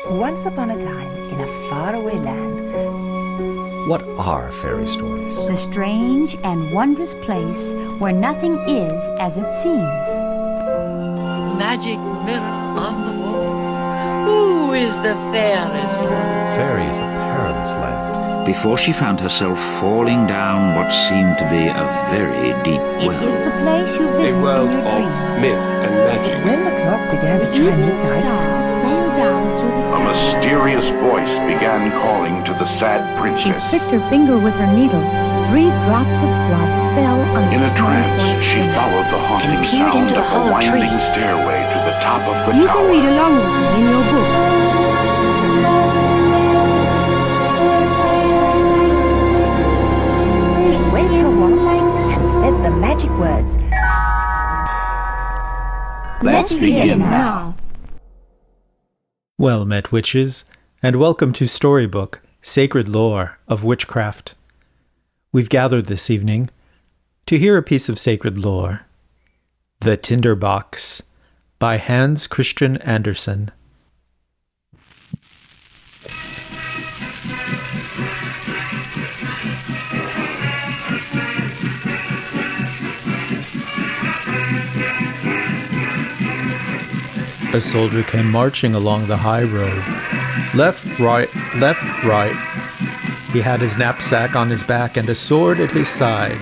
Once upon a time, in a faraway land, What are fairy stories? The strange and wondrous place where nothing is as it seems. Magic mirror on the wall. Who is the fairest? Fairy is a perilous land. Before she found herself falling down what seemed to be a very deep It well. is the place you visit A world in your of dreams. myth and magic. when the clock began to The chime evening midnight, star sailed down through the A sky. mysterious voice began calling to the sad She princess. pricked her finger with her needle. 3 drops of blood fell on the In a small trance, white she finger. followed the haunting And peered sound into of the the hollow winding tree. stairway to the top of the You tower. can read along with me in your book. waved her wand and said the magic words. Let's begin now. Well met, witches, and welcome to Storybook, Sacred Lore of Witchcraft. We've gathered this evening to hear a piece of sacred lore, The Tinder Box, by Hans Christian Andersen. A soldier came marching along the high road. Left, right, left, right. He had his knapsack on his back and a sword at his side.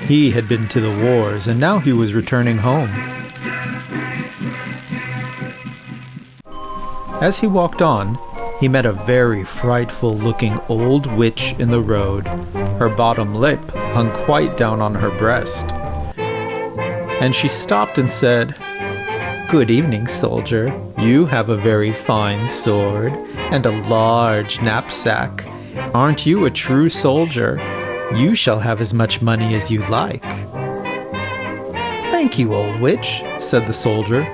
He had been to the wars, and now he was returning home. As he walked on, he met a very frightful-looking old witch in the road. Her bottom lip hung quite down on her breast. And she stopped and said, "Good evening, soldier. You have a very fine sword and a large knapsack. Aren't you a true soldier? You shall have as much money as you like." "Thank you, old witch," said the soldier.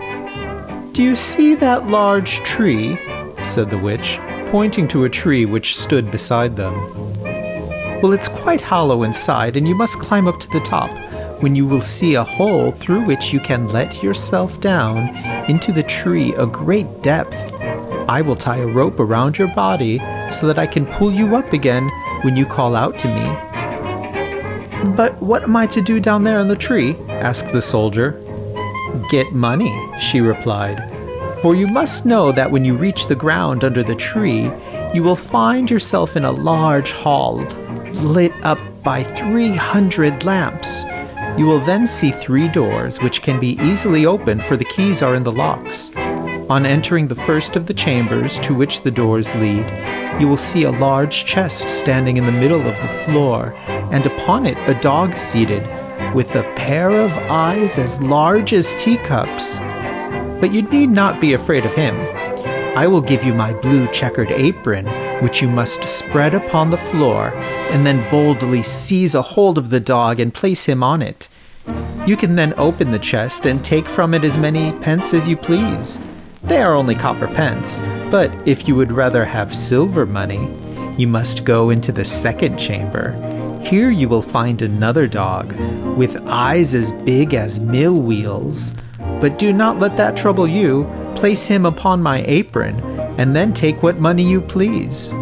"Do you see that large tree?" said the witch, pointing to a tree which stood beside them. "Well, it's quite hollow inside, and you must climb up to the top, when you will see a hole through which you can let yourself down into the tree a great depth. I will tie a rope around your body so that I can pull you up again when you call out to me." "But what am I to do down there in the tree?" asked the soldier. "Get money," she replied. "For you must know that when you reach the ground under the tree, you will find yourself in a large hall, lit up by 300 lamps. You will then see 3 doors, which can be easily opened, for the keys are in the locks. On entering the first of the chambers to which the doors lead, you will see a large chest standing in the middle of the floor, and upon it a dog seated, with a pair of eyes as large as teacups. But you need not be afraid of him. I will give you my blue checkered apron, which you must spread upon the floor, and then boldly seize a hold of the dog and place him on it. You can then open the chest and take from it as many pence as you please. They are only copper pence, but if you would rather have silver money, you must go into the second chamber. Here you will find another dog, with eyes as big as mill wheels. But do not let that trouble you. Place him upon my apron, and then take what money you please.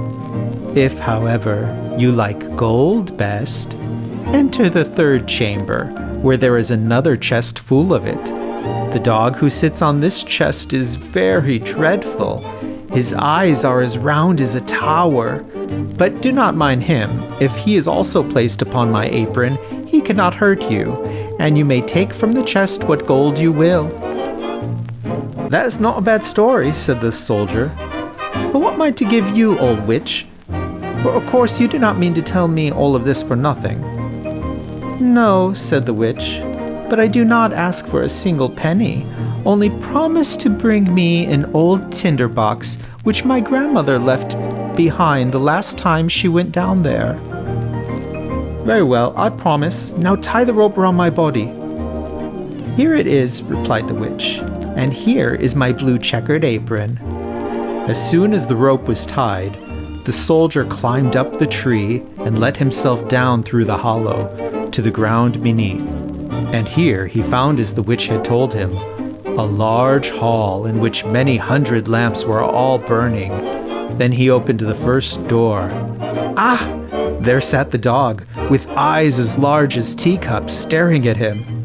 If, however, you like gold best, enter the third chamber, where there is another chest full of it. The dog who sits on this chest is very dreadful. His eyes are as round as a tower. But do not mind him. If he is also placed upon my apron, he cannot hurt you, and you may take from the chest what gold you will." "That is not a bad story," said the soldier. "But what am I to give you, old witch? For of course you do not mean to tell me all of this for nothing." "No," said the witch, "but I do not ask for a single penny. Only promise to bring me an old tinder box which my grandmother left behind the last time she went down there." "Very well, I promise. Now tie the rope around my body." "Here it is," replied the witch, "and here is my blue checkered apron." As soon as the rope was tied, the soldier climbed up the tree and let himself down through the hollow to the ground beneath. And here he found as the witch had told him, a large hall in which many hundred lamps were all burning. Then he opened the first door. Ah! There sat the dog, with eyes as large as teacups, staring at him.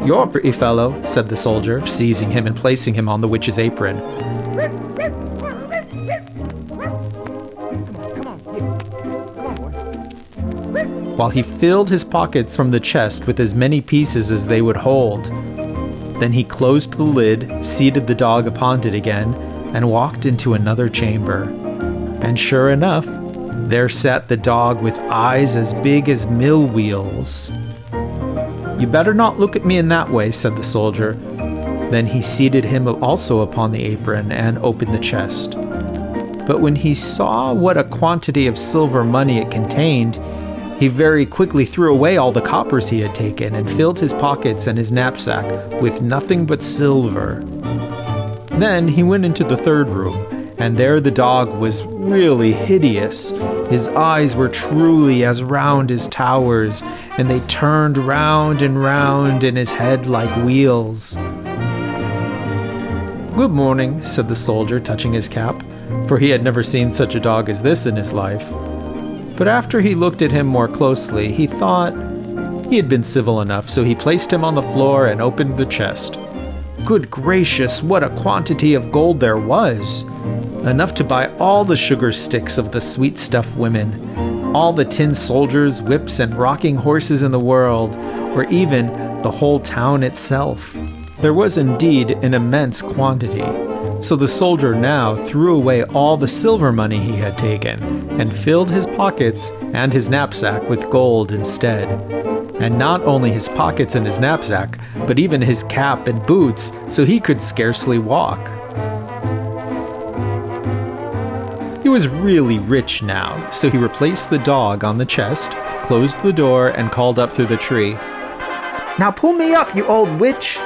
"You're a pretty fellow," said the soldier, seizing him and placing him on the witch's apron. While he filled his pockets from the chest with as many pieces as they would hold. Then he closed the lid, seated the dog upon it again, and walked into another chamber. And sure enough, there sat the dog with eyes as big as mill wheels. "You better not look at me in that way," said the soldier. Then he seated him also upon the apron and opened the chest. But when he saw what a quantity of silver money it contained, he very quickly threw away all the coppers he had taken and filled his pockets and his knapsack with nothing but silver. Then he went into the third room, and there the dog was really hideous. His eyes were truly as round as towers, and they turned round and round in his head like wheels. "Good morning," said the soldier, touching his cap, for he had never seen such a dog as this in his life. But after he looked at him more closely, he thought he had been civil enough, so he placed him on the floor and opened the chest. Good gracious, what a quantity of gold there was! Enough to buy all the sugar sticks of the sweet stuff women, all the tin soldiers, whips, and rocking horses in the world, or even the whole town itself. There was indeed an immense quantity. So the soldier now threw away all the silver money he had taken, and filled his pockets and his knapsack with gold instead. And not only his pockets and his knapsack, but even his cap and boots, so he could scarcely walk. He was really rich now, so he replaced the dog on the chest, closed the door, and called up through the tree, "Now pull me up, you old witch!"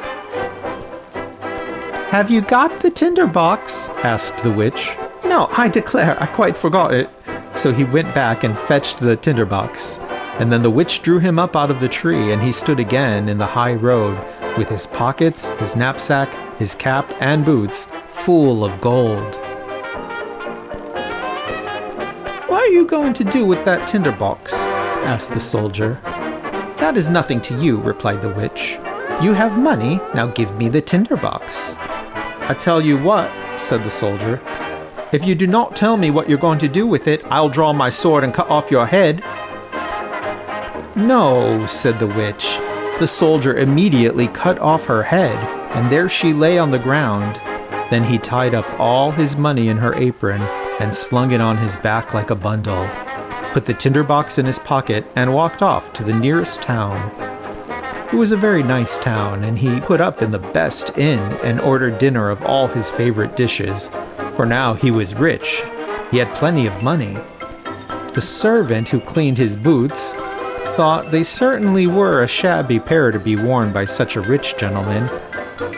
"Have you got the tinder box?" asked the witch. "No, I declare, I quite forgot it." So he went back and fetched the tinder box. And then the witch drew him up out of the tree, and he stood again in the high road, with his pockets, his knapsack, his cap, and boots full of gold. "What are you going to do with that tinder box?" asked the soldier. "That is nothing to you," replied the witch. "You have money, now give me the tinder box." "I tell you what," said the soldier, "if you do not tell me what you're going to do with it, I'll draw my sword and cut off your head." "No," said the witch. The soldier immediately cut off her head, and there she lay on the ground. Then he tied up all his money in her apron and slung it on his back like a bundle, put the tinder box in his pocket, and walked off to the nearest town. It was a very nice town, and he put up in the best inn and ordered dinner of all his favorite dishes, for now he was rich. He had plenty of money. The servant who cleaned his boots thought they certainly were a shabby pair to be worn by such a rich gentleman,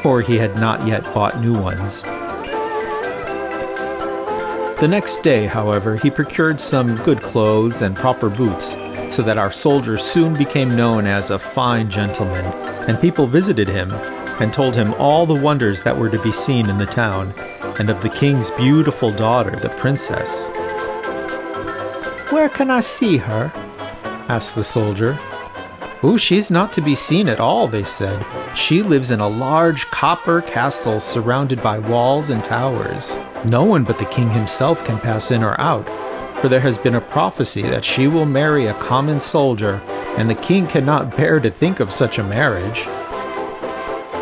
for he had not yet bought new ones. The next day, however, he procured some good clothes and proper boots, so that our soldier soon became known as a fine gentleman, and people visited him and told him all the wonders that were to be seen in the town, and of the king's beautiful daughter, the princess. "Where can I see her?" asked the soldier. "Oh, she's not to be seen at all," they said. "She lives in a large copper castle surrounded by walls and towers. No one but the king himself can pass in or out, for there has been a prophecy that she will marry a common soldier, and the king cannot bear to think of such a marriage."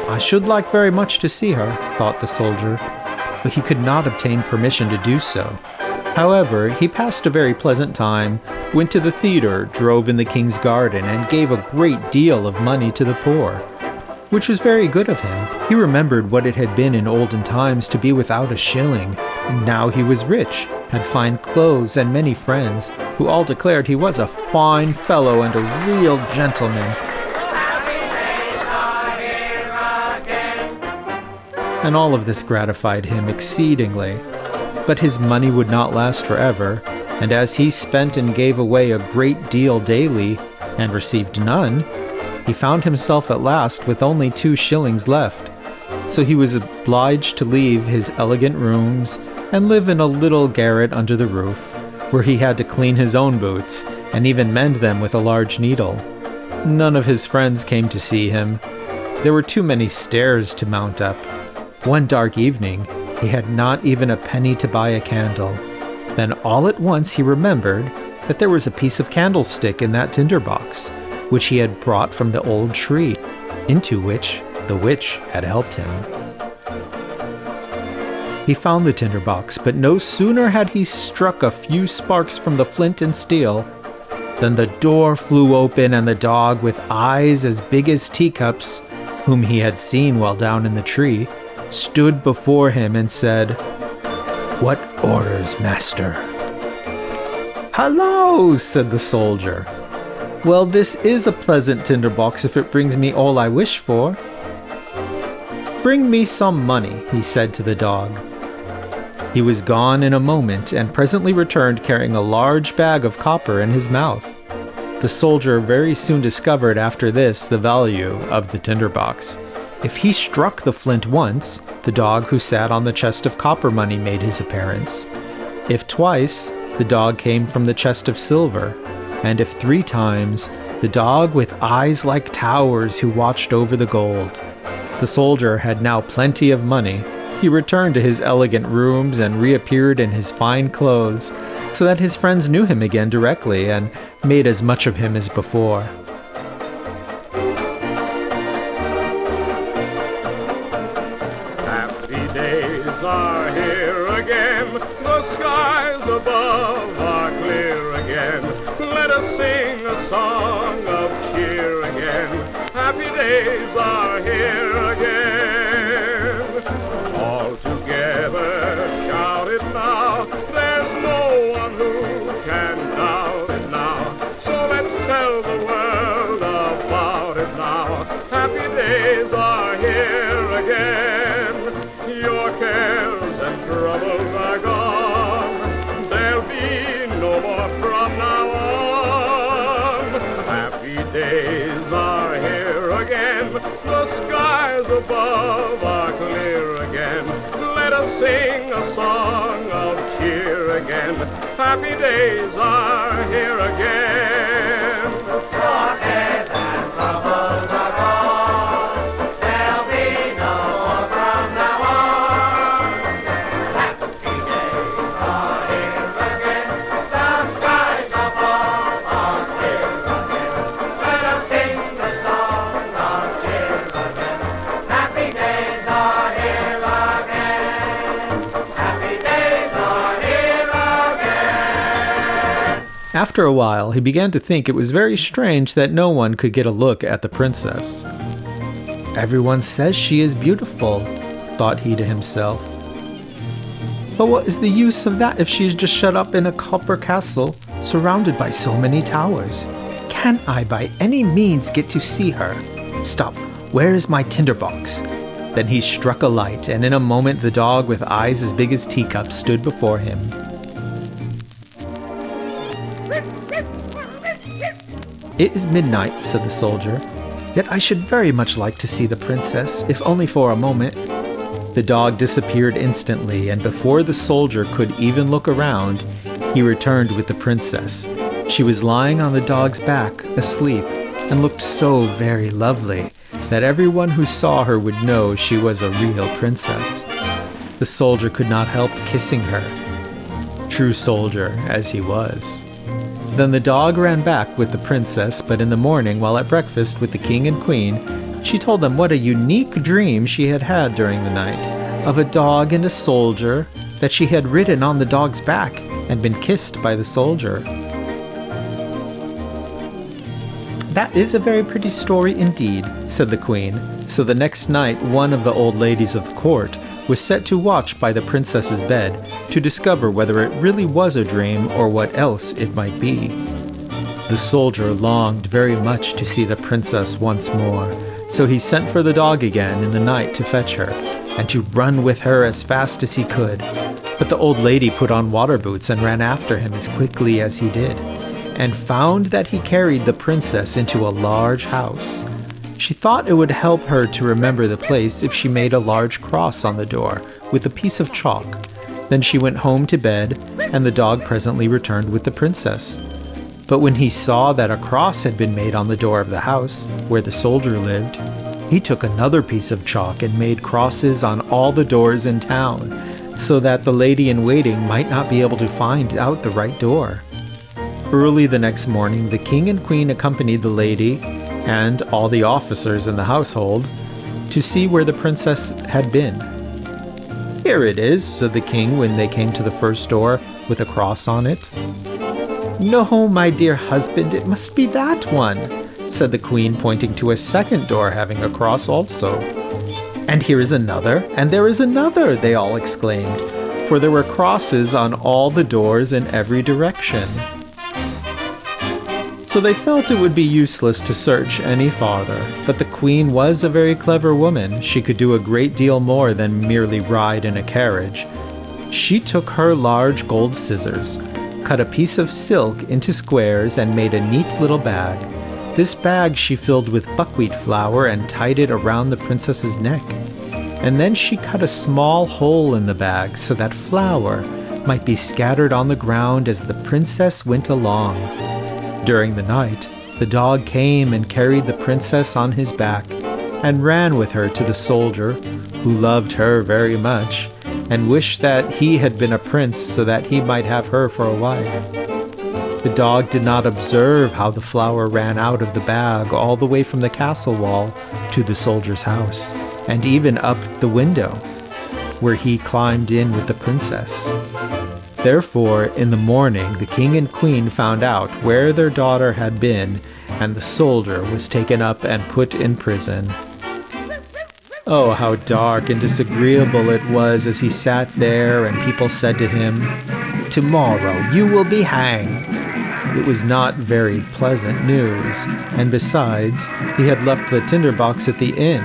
"I should like very much to see her," thought the soldier, but he could not obtain permission to do so. However, he passed a very pleasant time, went to the theater, drove in the king's garden, and gave a great deal of money to the poor, which was very good of him. He remembered what it had been in olden times to be without a shilling, and now he was rich, had fine clothes and many friends, who all declared he was a fine fellow and a real gentleman. And all of this gratified him exceedingly. But his money would not last forever, and as he spent and gave away a great deal daily, and received none, he found himself at last with only 2 shillings left. so he was obliged to leave his elegant rooms and live in a little garret under the roof, where he had to clean his own boots and even mend them with a large needle. None of his friends came to see him. There were too many stairs to mount up. One dark evening, he had not even a penny to buy a candle. Then all at once he remembered that there was a piece of candlestick in that tinder box, which he had brought from the old tree, into which the witch had helped him. He found the tinder box, but no sooner had he struck a few sparks from the flint and steel than the door flew open, and the dog with eyes as big as teacups, whom he had seen while down in the tree, stood before him and said, "What orders, master?" "Hello," said the soldier. "Well, this is a pleasant tinder box if it brings me all I wish for." "Bring me some money," he said to the dog. He was gone in a moment and presently returned carrying a large bag of copper in his mouth. The soldier very soon discovered after this the value of the tinder box. If he struck the flint once, the dog who sat on the chest of copper money made his appearance. If twice, the dog came from the chest of silver. And if 3 times, the dog with eyes like towers who watched over the gold. The soldier had now plenty of money. He returned to his elegant rooms and reappeared in his fine clothes, so that his friends knew him again directly and made as much of him as before. Happy days are here again, the skies above are clear again. Let us sing a song of cheer again. Happy days are here again. All together shout it now, there's no one who can doubt it now. So let's tell the world about it now. Happy days are here again. Your cares and troubles are gone. There'll be no more from now on. Happy days are here again. The skies above are clear again. Let us sing a song of cheer again. Happy days are here again. Your cares and troubles are gone. There'll be no more from now on. Happy days are here again. The skies above are clear again. Let us sing the song of cheer again. Happy days are here again. Happy days are here again. After a while, he began to think it was very strange that no one could get a look at the princess. "Everyone says she is beautiful," thought he to himself. "But what is the use of that if she is just shut up in a copper castle, surrounded by so many towers? Can I by any means get to see her? Stop, where is my tinder box?" Then he struck a light, and in a moment the dog with eyes as big as teacups stood before him. "It is midnight," said the soldier, "yet I should very much like to see the princess, if only for a moment." The dog disappeared instantly, and before the soldier could even look around, he returned with the princess. She was lying on the dog's back, asleep, and looked so very lovely that everyone who saw her would know she was a real princess. The soldier could not help kissing her, true soldier as he was. Then the dog ran back with the princess, but in the morning, while at breakfast with the king and queen, she told them what a unique dream she had had during the night, of a dog and a soldier, that she had ridden on the dog's back and been kissed by the soldier. "That is a very pretty story indeed," said the queen. So the next night one of the old ladies of the court was set to watch by the princess's bed to discover whether it really was a dream or what else it might be. The soldier longed very much to see the princess once more, so he sent for the dog again in the night to fetch her, and to run with her as fast as he could. But the old lady put on water boots and ran after him as quickly as he did, and found that he carried the princess into a large house. She thought it would help her to remember the place if she made a large cross on the door with a piece of chalk. Then she went home to bed, and the dog presently returned with the princess. But when he saw that a cross had been made on the door of the house where the soldier lived, he took another piece of chalk and made crosses on all the doors in town, so that the lady-in-waiting might not be able to find out the right door. Early the next morning, the king and queen accompanied the lady and all the officers in the household to see where the princess had been. "Here it is," said the king when they came to the first door with a cross on it. "No, my dear husband, it must be that one," said the queen, pointing to a second door having a cross also. "And here is another, and there is another," they all exclaimed, for there were crosses on all the doors in every direction. So they felt it would be useless to search any farther, but the queen was a very clever woman. She could do a great deal more than merely ride in a carriage. She took her large gold scissors, cut a piece of silk into squares, and made a neat little bag. This bag she filled with buckwheat flour and tied it around the princess's neck. And then she cut a small hole in the bag so that flour might be scattered on the ground as the princess went along. During the night, the dog came and carried the princess on his back and ran with her to the soldier, who loved her very much and wished that he had been a prince so that he might have her for a wife. The dog did not observe how the flour ran out of the bag all the way from the castle wall to the soldier's house, and even up the window, where he climbed in with the princess. Therefore, in the morning, the king and queen found out where their daughter had been, and the soldier was taken up and put in prison. Oh, how dark and disagreeable it was as he sat there, and people said to him, "Tomorrow you will be hanged." It was not very pleasant news, and besides, he had left the tinderbox at the inn.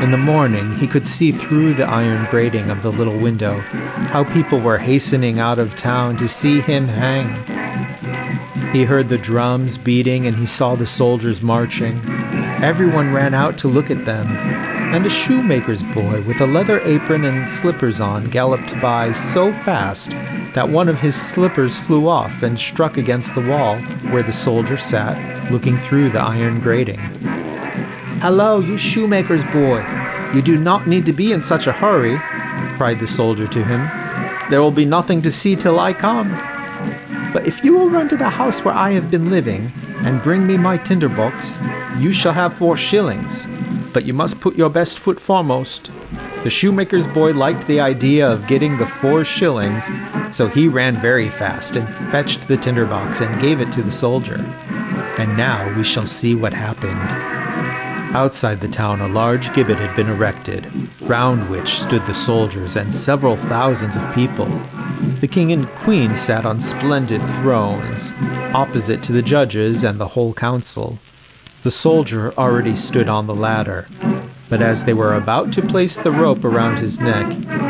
In the morning, he could see through the iron grating of the little window how people were hastening out of town to see him hanged. He heard the drums beating and he saw the soldiers marching. Everyone ran out to look at them, and a shoemaker's boy with a leather apron and slippers on galloped by so fast that one of his slippers flew off and struck against the wall where the soldier sat, looking through the iron grating. "Hello, you shoemaker's boy! You do not need to be in such a hurry," cried the soldier to him. "There will be nothing to see till I come. But if you will run to the house where I have been living and bring me my tinderbox, you shall have 4 shillings. But you must put your best foot foremost." The shoemaker's boy liked the idea of getting the 4 shillings, so he ran very fast and fetched the tinderbox and gave it to the soldier. And now we shall see what happened. Outside the town, a large gibbet had been erected, round which stood the soldiers and several thousands of people. The king and queen sat on splendid thrones, opposite to the judges and the whole council. The soldier already stood on the ladder, but as they were about to place the rope around his neck,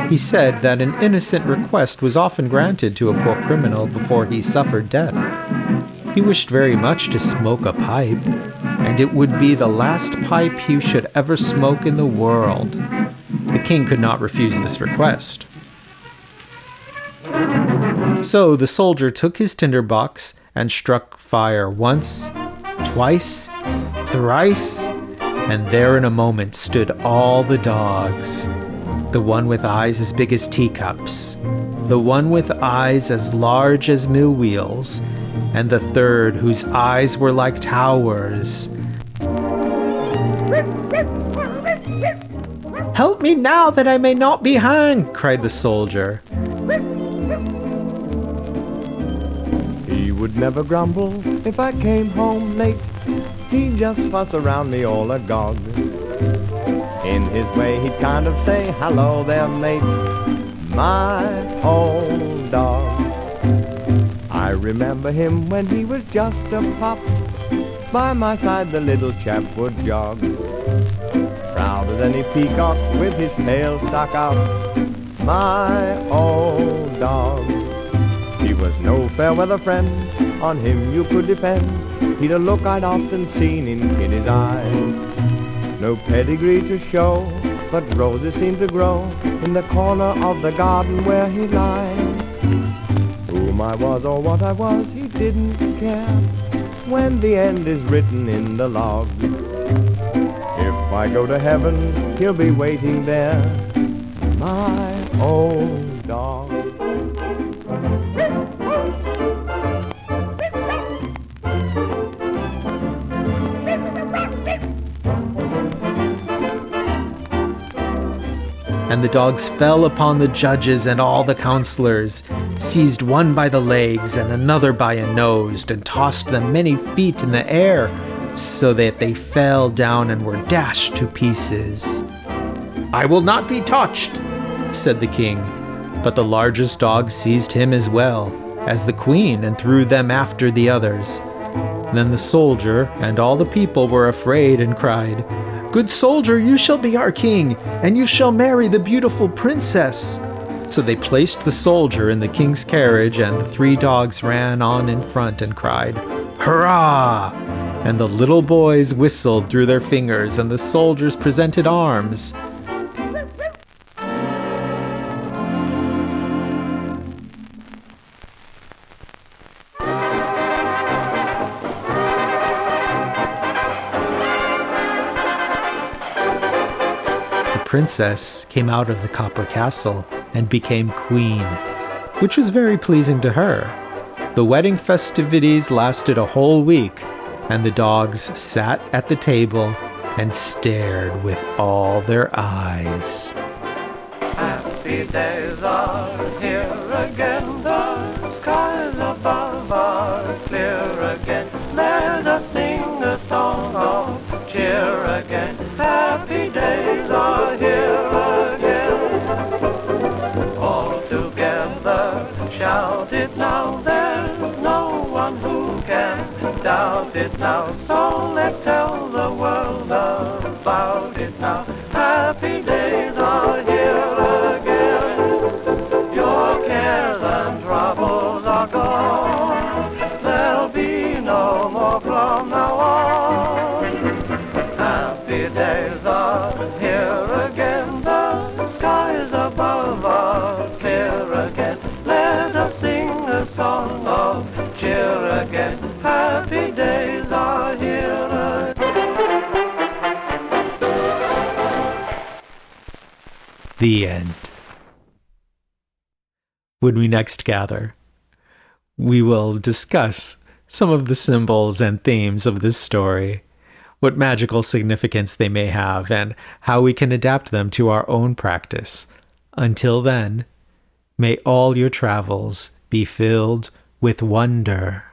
he said that an innocent request was often granted to a poor criminal before he suffered death. He wished very much to smoke a pipe, and it would be the last pipe he should ever smoke in the world. The king could not refuse this request. So the soldier took his tinderbox and struck fire once, twice, thrice, and there in a moment stood all the dogs. The one with eyes as big as teacups, the one with eyes as large as mill wheels, and the third whose eyes were like towers. "Help me now that I may not be hanged," cried the soldier. He would never grumble if I came home late. He'd just fuss around me all agog. In his way he'd kind of say, "Hello there, mate," my old dog. I remember him when he was just a pup. By my side the little chap would jog, prouder than a peacock with his tail stuck out. My old dog. He was no fair weather friend, on him you could depend. He'd a look I'd often seen in Kitty's eyes. no pedigree to show, but roses seem to grow in the corner of the garden where he lies. Whom I was or what I was, he didn't care when the end is written in the log. If I go to heaven, he'll be waiting there, my old dog. And the dogs fell upon the judges and all the counselors, seized one by the legs and another by a nose, and tossed them many feet in the air, so that they fell down and were dashed to pieces. "I will not be touched," said the king, but the largest dog seized him as well as the queen and threw them after the others. Then the soldier and all the people were afraid and cried, "Good soldier, you shall be our king, and you shall marry the beautiful princess." So they placed the soldier in the king's carriage, and the 3 dogs ran on in front and cried, "Hurrah!" And the little boys whistled through their fingers, and the soldiers presented arms. The princess came out of the copper castle and became queen, which was very pleasing to her. The wedding festivities lasted a whole week, and the dogs sat at the table and stared with all their eyes. Happy days are here again, the skies above are clear again. Let us sing a song of cheer again. Happy days are here again. All together shout it now, there's no one who can doubt it now. So let's tell the world about it now. Happy days are here again. Your cares and troubles are gone. There'll be no more from now on. Happy days are here again. The skies above are clear again. Let us sing a song of cheer again. Happy days are here again. The end. When we next gather, we will discuss some of the symbols and themes of this story, what magical significance they may have, and how we can adapt them to our own practice. Until then, may all your travels be filled with wonder.